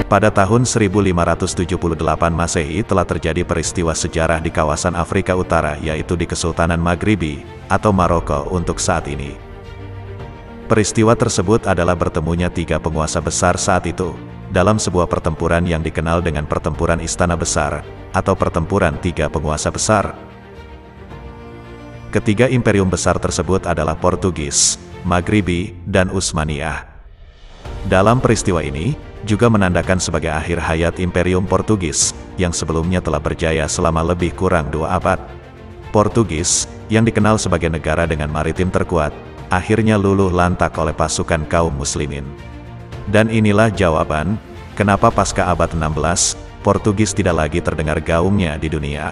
Pada tahun 1578 Masehi telah terjadi peristiwa sejarah di kawasan Afrika Utara, yaitu di Kesultanan Maghribi atau Maroko untuk saat ini. Peristiwa tersebut adalah bertemunya tiga penguasa besar saat itu, dalam sebuah pertempuran yang dikenal dengan Pertempuran Istana Besar, atau Pertempuran Tiga Penguasa Besar. Ketiga imperium besar tersebut adalah Portugis, Maghribi, dan Utsmaniyah. Dalam peristiwa ini, juga menandakan sebagai akhir hayat Imperium Portugis, yang sebelumnya telah berjaya selama lebih kurang 2 abad. Portugis, yang dikenal sebagai negara dengan maritim terkuat, akhirnya luluh lantak oleh pasukan kaum muslimin. Dan inilah jawaban, kenapa pasca abad 16, Portugis tidak lagi terdengar gaungnya di dunia.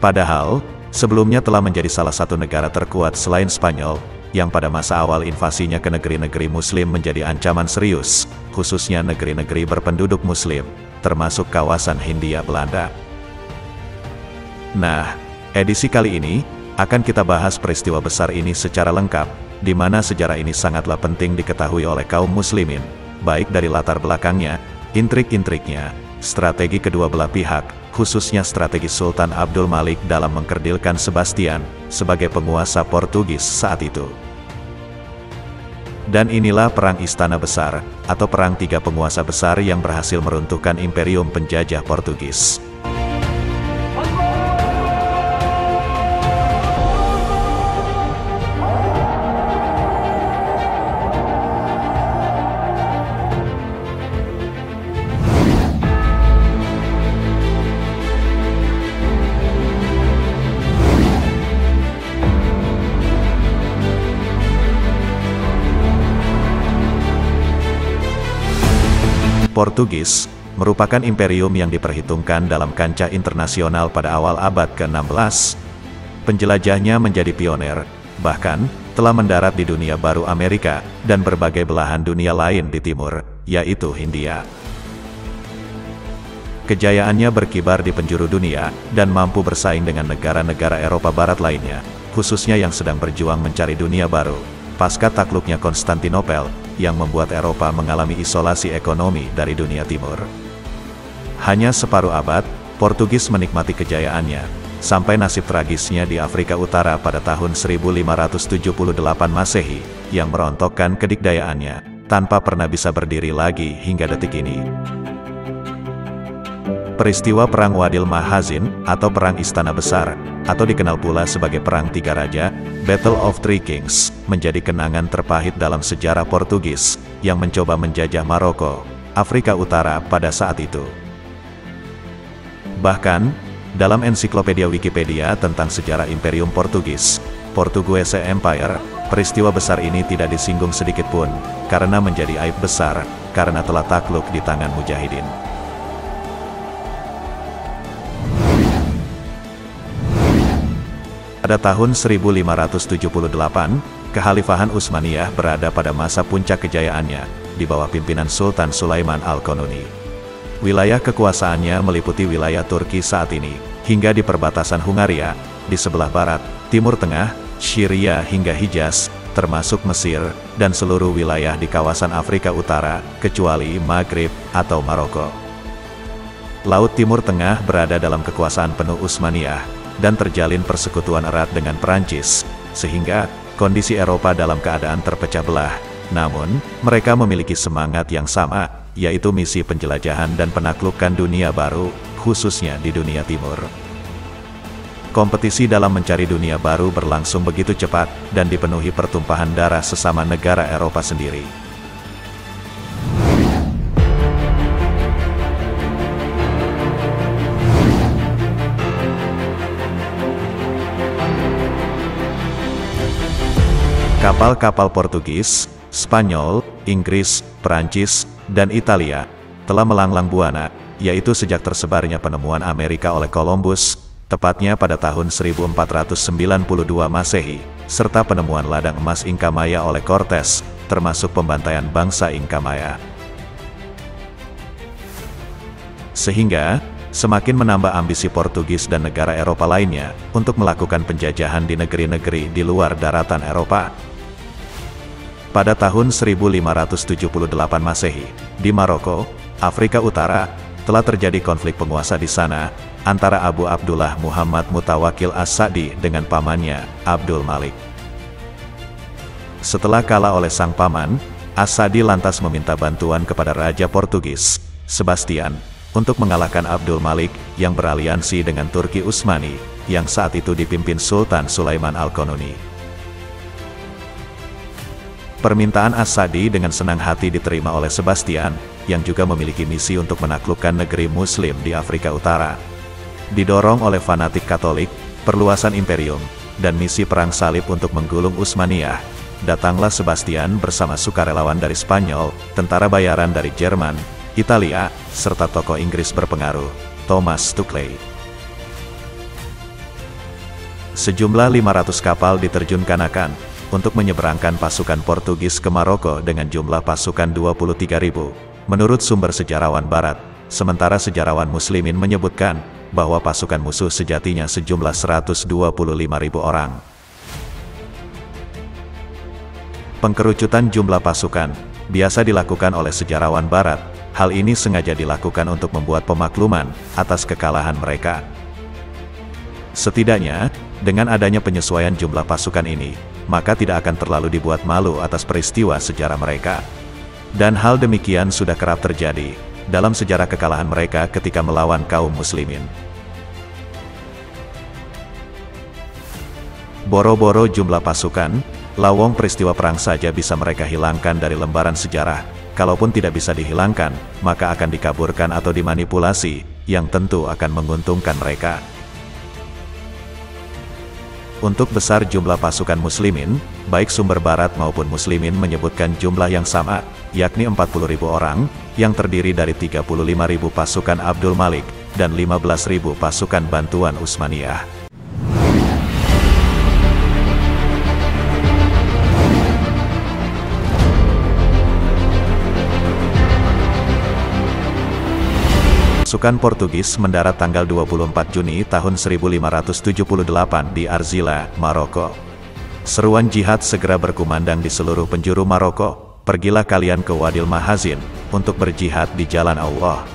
Padahal, sebelumnya telah menjadi salah satu negara terkuat selain Spanyol, yang pada masa awal invasinya ke negeri-negeri muslim menjadi ancaman serius, khususnya negeri-negeri berpenduduk muslim, termasuk kawasan Hindia Belanda. Nah, edisi kali ini, akan kita bahas peristiwa besar ini secara lengkap, di mana sejarah ini sangatlah penting diketahui oleh kaum muslimin, baik dari latar belakangnya, intrik-intriknya, strategi kedua belah pihak, khususnya strategi Sultan Abdul Malik dalam mengkerdilkan Sebastian, sebagai penguasa Portugis saat itu. Dan inilah Perang Istana Besar, atau Perang Tiga Penguasa Besar yang berhasil meruntuhkan imperium penjajah Portugis. Portugis merupakan imperium yang diperhitungkan dalam kancah internasional pada awal abad ke-16. Penjelajahnya menjadi pioner, bahkan telah mendarat di dunia baru Amerika dan berbagai belahan dunia lain di timur, yaitu Hindia. Kejayaannya berkibar di penjuru dunia dan mampu bersaing dengan negara-negara Eropa Barat lainnya, khususnya yang sedang berjuang mencari dunia baru, pasca takluknya Konstantinopel, yang membuat Eropa mengalami isolasi ekonomi dari dunia timur. Hanya separuh abad, Portugis menikmati kejayaannya, sampai nasib tragisnya di Afrika Utara pada tahun 1578 Masehi, yang merontokkan kedikdayaannya, tanpa pernah bisa berdiri lagi hingga detik ini. Peristiwa Perang Wadil Mahazin, atau Perang Istana Besar, atau dikenal pula sebagai Perang Tiga Raja, Battle of Three Kings, menjadi kenangan terpahit dalam sejarah Portugis, yang mencoba menjajah Maroko, Afrika Utara pada saat itu. Bahkan, dalam ensiklopedia Wikipedia tentang sejarah Imperium Portugis, Portuguese Empire, peristiwa besar ini tidak disinggung sedikit pun, karena menjadi aib besar, karena telah takluk di tangan mujahidin. Pada tahun 1578, Kekhalifahan Utsmaniyah berada pada masa puncak kejayaannya, di bawah pimpinan Sultan Sulaiman Al-Qanuni. Wilayah kekuasaannya meliputi wilayah Turki saat ini, hingga di perbatasan Hungaria, di sebelah barat, Timur Tengah, Syria hingga Hijaz, termasuk Mesir, dan seluruh wilayah di kawasan Afrika Utara, kecuali Maghrib atau Maroko. Laut Timur Tengah berada dalam kekuasaan penuh Utsmaniyah, dan terjalin persekutuan erat dengan Perancis, sehingga kondisi Eropa dalam keadaan terpecah belah. Namun, mereka memiliki semangat yang sama, yaitu misi penjelajahan dan penaklukan dunia baru, khususnya di dunia timur. Kompetisi dalam mencari dunia baru berlangsung begitu cepat, dan dipenuhi pertumpahan darah sesama negara Eropa sendiri. Kapal-kapal Portugis, Spanyol, Inggris, Perancis, dan Italia telah melanglang buana, yaitu sejak tersebarnya penemuan Amerika oleh Columbus, tepatnya pada tahun 1492 Masehi, serta penemuan ladang emas Inca Maya oleh Cortes, termasuk pembantaian bangsa Inca Maya. Sehingga, semakin menambah ambisi Portugis dan negara Eropa lainnya untuk melakukan penjajahan di negeri-negeri di luar daratan Eropa. Pada tahun 1578 Masehi, di Maroko, Afrika Utara, telah terjadi konflik penguasa di sana, antara Abu Abdullah Muhammad Mutawakil As-Sa'di dengan pamannya, Abdul Malik. Setelah kalah oleh sang paman, As-Sa'di lantas meminta bantuan kepada Raja Portugis, Sebastian, untuk mengalahkan Abdul Malik, yang beraliansi dengan Turki Utsmani, yang saat itu dipimpin Sultan Sulaiman Al-Qanuni. Permintaan As-Sa'di dengan senang hati diterima oleh Sebastian, yang juga memiliki misi untuk menaklukkan negeri Muslim di Afrika Utara. Didorong oleh fanatik Katolik, perluasan imperium, dan misi perang salib untuk menggulung Utsmaniyah, datanglah Sebastian bersama sukarelawan dari Spanyol, tentara bayaran dari Jerman, Italia, serta tokoh Inggris berpengaruh, Thomas Stukely. Sejumlah 500 kapal diterjunkan untuk menyeberangkan pasukan Portugis ke Maroko dengan jumlah pasukan 23.000, menurut sumber sejarawan Barat, sementara sejarawan Muslimin menyebutkan bahwa pasukan musuh sejatinya sejumlah 125.000 orang. Pengkerucutan jumlah pasukan biasa dilakukan oleh sejarawan Barat. Hal ini sengaja dilakukan untuk membuat pemakluman atas kekalahan mereka. Setidaknya, dengan adanya penyesuaian jumlah pasukan ini, maka tidak akan terlalu dibuat malu atas peristiwa sejarah mereka. Dan hal demikian sudah kerap terjadi dalam sejarah kekalahan mereka ketika melawan kaum muslimin. Boro-boro jumlah pasukan, lawong peristiwa perang saja bisa mereka hilangkan dari lembaran sejarah. Kalaupun tidak bisa dihilangkan, maka akan dikaburkan atau dimanipulasi, yang tentu akan menguntungkan mereka. Untuk besar jumlah pasukan muslimin, baik sumber barat maupun muslimin menyebutkan jumlah yang sama, yakni 40.000 orang, yang terdiri dari 35.000 pasukan Abdul Malik, dan 15.000 pasukan bantuan Utsmaniyah. Pasukan Portugis mendarat tanggal 24 Juni tahun 1578 di Arzila, Maroko. Seruan jihad segera berkumandang di seluruh penjuru Maroko. Pergilah kalian ke Wadil Mahazin untuk berjihad di jalan Allah.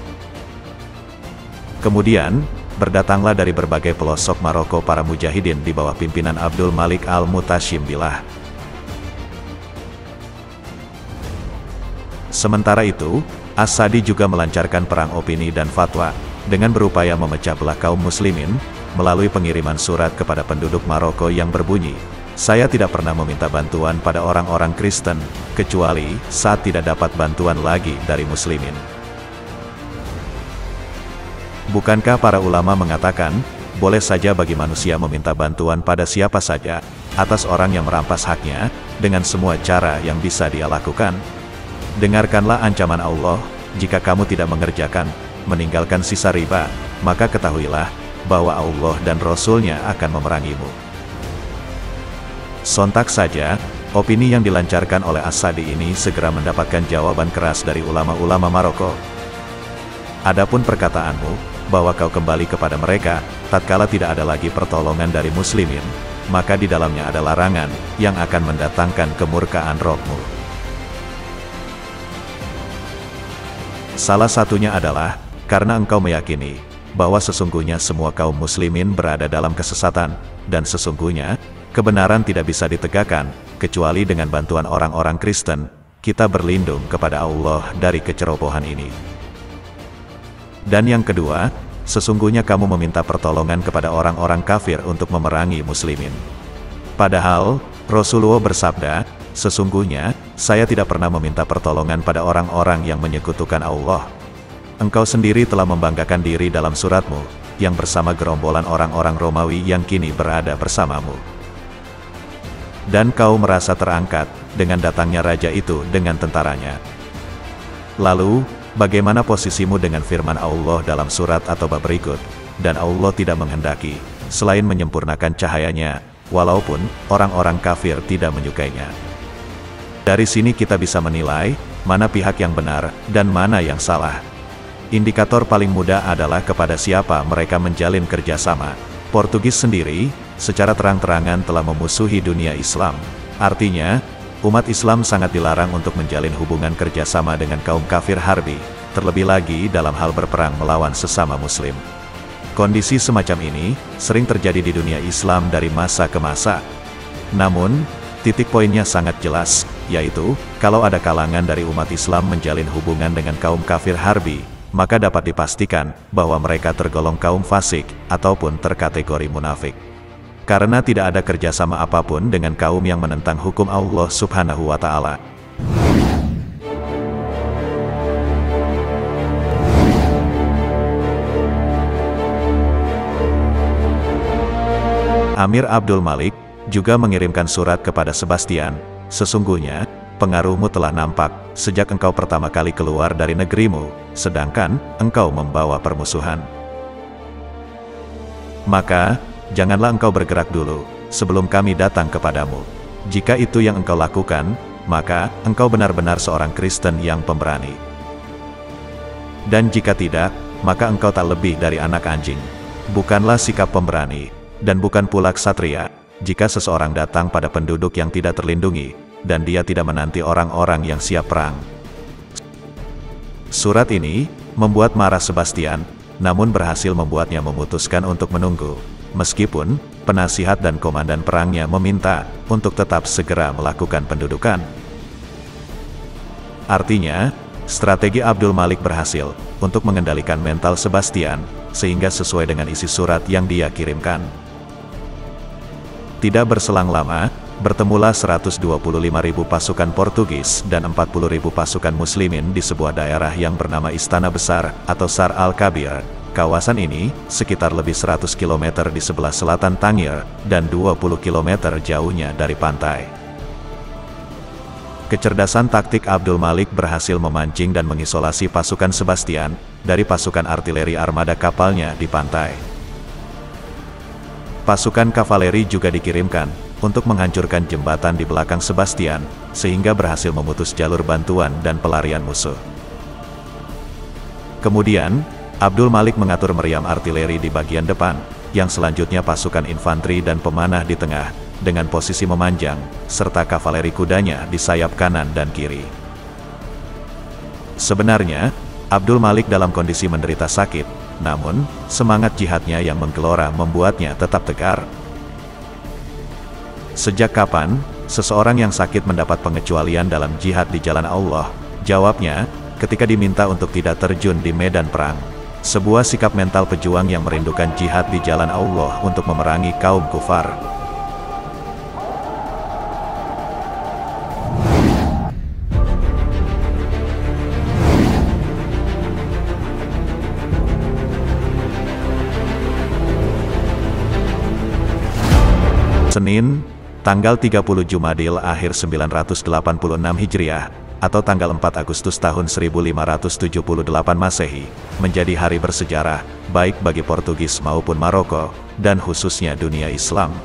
Kemudian, berdatanglah dari berbagai pelosok Maroko para mujahidin di bawah pimpinan Abdul Malik Al-Mutashim Billah. Sementara itu, As-Sa'di juga melancarkan perang opini dan fatwa, dengan berupaya memecah belah kaum muslimin, melalui pengiriman surat kepada penduduk Maroko yang berbunyi, "Saya tidak pernah meminta bantuan pada orang-orang Kristen, kecuali saat tidak dapat bantuan lagi dari muslimin." Bukankah para ulama mengatakan, boleh saja bagi manusia meminta bantuan pada siapa saja, atas orang yang merampas haknya, dengan semua cara yang bisa dia lakukan? Dengarkanlah ancaman Allah, jika kamu tidak mengerjakan, meninggalkan sisa riba, maka ketahuilah, bahwa Allah dan Rasul-Nya akan memerangimu. Sontak saja, opini yang dilancarkan oleh As-Sa'di ini segera mendapatkan jawaban keras dari ulama-ulama Maroko. Adapun perkataanmu, bahwa kau kembali kepada mereka, tatkala tidak ada lagi pertolongan dari muslimin, maka di dalamnya ada larangan, yang akan mendatangkan kemurkaan Roh-Mu. Salah satunya adalah, karena engkau meyakini, bahwa sesungguhnya semua kaum muslimin berada dalam kesesatan, dan sesungguhnya, kebenaran tidak bisa ditegakkan, kecuali dengan bantuan orang-orang Kristen, kita berlindung kepada Allah dari kecerobohan ini. Dan yang kedua, sesungguhnya kamu meminta pertolongan kepada orang-orang kafir untuk memerangi muslimin. Padahal, Rasulullah bersabda, sesungguhnya, saya tidak pernah meminta pertolongan pada orang-orang yang menyekutukan Allah. Engkau sendiri telah membanggakan diri dalam suratmu, yang bersama gerombolan orang-orang Romawi yang kini berada bersamamu. Dan kau merasa terangkat, dengan datangnya raja itu dengan tentaranya. Lalu, bagaimana posisimu dengan firman Allah dalam surat At-Taubah berikut? Dan Allah tidak menghendaki, selain menyempurnakan cahayanya, walaupun orang-orang kafir tidak menyukainya. Dari sini kita bisa menilai, mana pihak yang benar, dan mana yang salah. Indikator paling mudah adalah kepada siapa mereka menjalin kerjasama. Portugis sendiri, secara terang-terangan telah memusuhi dunia Islam. Artinya, umat Islam sangat dilarang untuk menjalin hubungan kerjasama dengan kaum kafir harbi, terlebih lagi dalam hal berperang melawan sesama muslim. Kondisi semacam ini sering terjadi di dunia Islam dari masa ke masa. Namun, titik poinnya sangat jelas, yaitu, kalau ada kalangan dari umat Islam menjalin hubungan dengan kaum kafir harbi, maka dapat dipastikan bahwa mereka tergolong kaum fasik, ataupun terkategori munafik. Karena tidak ada kerjasama apapun dengan kaum yang menentang hukum Allah Subhanahu wa Ta'ala. Amir Abdul Malik juga mengirimkan surat kepada Sebastian, "Sesungguhnya, pengaruhmu telah nampak sejak engkau pertama kali keluar dari negerimu, sedangkan engkau membawa permusuhan. Maka, janganlah engkau bergerak dulu, sebelum kami datang kepadamu. Jika itu yang engkau lakukan, maka engkau benar-benar seorang Kristen yang pemberani. Dan jika tidak, maka engkau tak lebih dari anak anjing. Bukanlah sikap pemberani, dan bukan pula ksatria, jika seseorang datang pada penduduk yang tidak terlindungi, dan dia tidak menanti orang-orang yang siap perang." Surat ini membuat marah Sebastian, namun berhasil membuatnya memutuskan untuk menunggu, meskipun penasihat dan komandan perangnya meminta untuk tetap segera melakukan pendudukan. Artinya, strategi Abdul Malik berhasil untuk mengendalikan mental Sebastian, sehingga sesuai dengan isi surat yang dia kirimkan. Tidak berselang lama, bertemulah 125.000 pasukan Portugis dan 40.000 pasukan Muslimin di sebuah daerah yang bernama Istana Besar atau Sar al-Kabir. Kawasan ini sekitar lebih 100 km di sebelah selatan Tangier dan 20 km jauhnya dari pantai. Kecerdasan taktik Abdul Malik berhasil memancing dan mengisolasi pasukan Sebastian dari pasukan artileri armada kapalnya di pantai. Pasukan kavaleri juga dikirimkan untuk menghancurkan jembatan di belakang Sebastian, sehingga berhasil memutus jalur bantuan dan pelarian musuh. Kemudian, Abdul Malik mengatur meriam artileri di bagian depan, yang selanjutnya pasukan infanteri dan pemanah di tengah, dengan posisi memanjang, serta kavaleri kudanya di sayap kanan dan kiri. Sebenarnya, Abdul Malik dalam kondisi menderita sakit, namun, semangat jihadnya yang menggelora membuatnya tetap tegar. Sejak kapan, seseorang yang sakit mendapat pengecualian dalam jihad di jalan Allah? Jawabnya, ketika diminta untuk tidak terjun di medan perang. Sebuah sikap mental pejuang yang merindukan jihad di jalan Allah untuk memerangi kaum kufar. Senin, tanggal 30 Jumadil akhir 986 Hijriah, atau tanggal 4 Agustus tahun 1578 Masehi, menjadi hari bersejarah, baik bagi Portugis maupun Maroko, dan khususnya dunia Islam.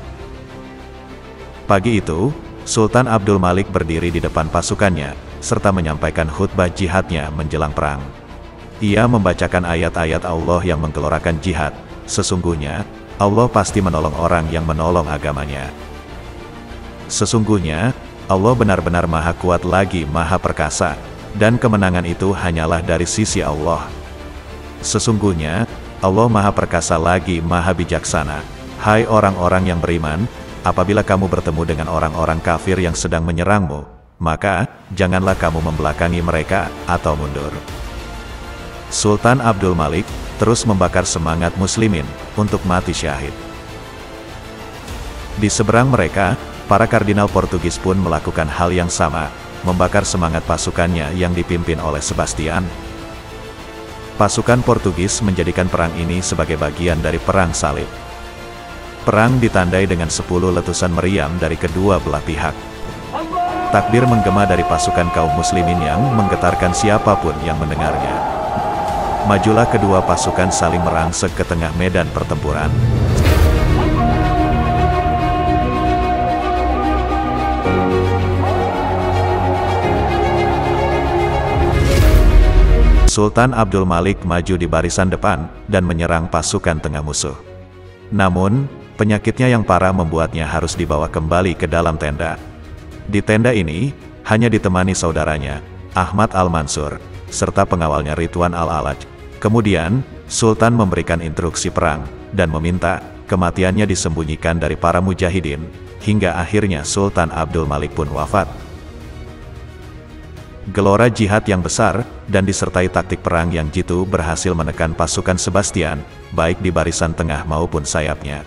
Pagi itu, Sultan Abdul Malik berdiri di depan pasukannya, serta menyampaikan khutbah jihadnya menjelang perang. Ia membacakan ayat-ayat Allah yang menggelorakan jihad. Sesungguhnya, Allah pasti menolong orang yang menolong agamanya. Sesungguhnya, Allah benar-benar maha kuat lagi maha perkasa, dan kemenangan itu hanyalah dari sisi Allah. Sesungguhnya, Allah maha perkasa lagi maha bijaksana. Hai orang-orang yang beriman, apabila kamu bertemu dengan orang-orang kafir yang sedang menyerangmu, maka, janganlah kamu membelakangi mereka, atau mundur. Sultan Abdul Malik terus membakar semangat muslimin untuk mati syahid. Di seberang mereka, para kardinal Portugis pun melakukan hal yang sama, membakar semangat pasukannya yang dipimpin oleh Sebastian. Pasukan Portugis menjadikan perang ini sebagai bagian dari perang salib. Perang ditandai dengan 10 letusan meriam dari kedua belah pihak. Takbir menggema dari pasukan kaum muslimin yang menggetarkan siapapun yang mendengarnya. Majulah kedua pasukan saling merangsek ke tengah medan pertempuran. Sultan Abdul Malik maju di barisan depan dan menyerang pasukan tengah musuh. Namun, penyakitnya yang parah membuatnya harus dibawa kembali ke dalam tenda. Di tenda ini, hanya ditemani saudaranya, Ahmad Al-Mansur, serta pengawalnya Ridwan Al-Alaj. Kemudian, Sultan memberikan instruksi perang, dan meminta kematiannya disembunyikan dari para mujahidin, hingga akhirnya Sultan Abdul Malik pun wafat. Gelora jihad yang besar, dan disertai taktik perang yang jitu berhasil menekan pasukan Sebastian, baik di barisan tengah maupun sayapnya.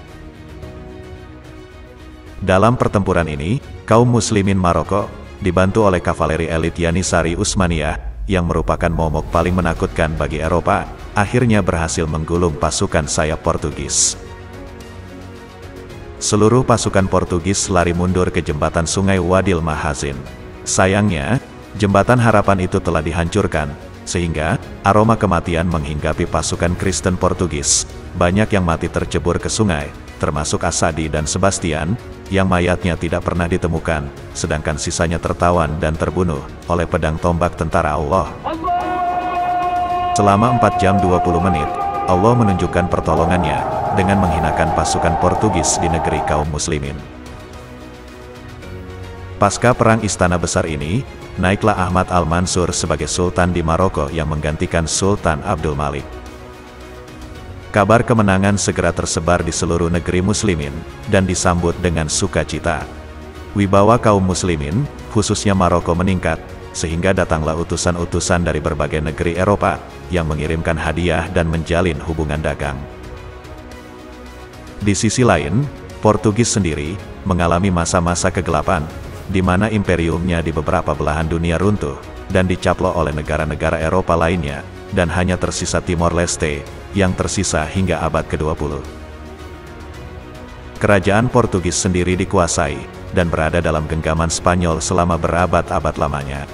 Dalam pertempuran ini, kaum muslimin Maroko, dibantu oleh kavaleri elit Yanisari Utsmaniyah, yang merupakan momok paling menakutkan bagi Eropa, akhirnya berhasil menggulung pasukan sayap Portugis. Seluruh pasukan Portugis lari mundur ke jembatan Sungai Wadil Mahazin. Sayangnya, jembatan harapan itu telah dihancurkan, sehingga aroma kematian menghinggapi pasukan Kristen Portugis. Banyak yang mati tercebur ke sungai, termasuk Asadi dan Sebastian, yang mayatnya tidak pernah ditemukan, sedangkan sisanya tertawan dan terbunuh oleh pedang tombak tentara Allah. Selama 4 jam 20 menit, Allah menunjukkan pertolongannya dengan menghinakan pasukan Portugis di negeri kaum muslimin. Pasca perang Istana Besar ini, naiklah Ahmad Al-Mansur sebagai Sultan di Maroko yang menggantikan Sultan Abdul Malik. Kabar kemenangan segera tersebar di seluruh negeri muslimin, dan disambut dengan sukacita. Wibawa kaum muslimin, khususnya Maroko meningkat, sehingga datanglah utusan-utusan dari berbagai negeri Eropa, yang mengirimkan hadiah dan menjalin hubungan dagang. Di sisi lain, Portugis sendiri, mengalami masa-masa kegelapan, di mana imperiumnya di beberapa belahan dunia runtuh, dan dicaplok oleh negara-negara Eropa lainnya, dan hanya tersisa Timor Leste, yang tersisa hingga abad ke-20. Kerajaan Portugis sendiri dikuasai, dan berada dalam genggaman Spanyol selama berabad-abad lamanya.